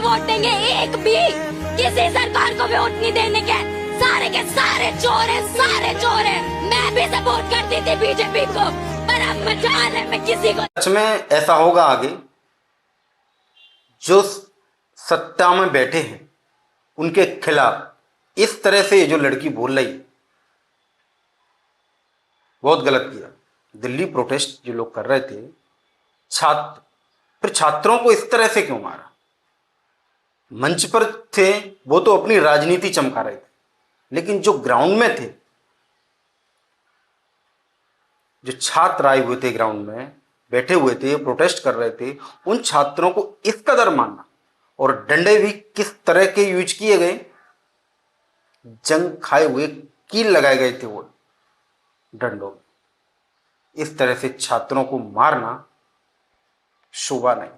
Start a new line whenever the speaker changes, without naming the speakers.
Vote देंगे, एक भी किसी सरकार को भी वोट नहीं देने के। सारे के सारे चोर हैं, सारे चोर हैं। मैं भी सपोर्ट करती थी बीजेपी को, पर अब मजाल है मैं किसी को।
सच में ऐसा होगा आगे, जो सत्ता में बैठे हैं उनके खिलाफ इस तरह से जो लड़की बोल रही, बहुत गलत किया। दिल्ली प्रोटेस्ट जो लोग कर रहे थे, छात्र, फिर छात्रों को इस तरह से क्यों मारा? मंच पर थे वो तो अपनी राजनीति चमका रहे थे, लेकिन जो ग्राउंड में थे, जो छात्र आए हुए थे, ग्राउंड में बैठे हुए थे, प्रोटेस्ट कर रहे थे, उन छात्रों को इस कदर मारना, और डंडे भी किस तरह के यूज किए गए, जंग खाए हुए कील लगाए गए थे वो डंडों में। इस तरह से छात्रों को मारना शोभा नहीं।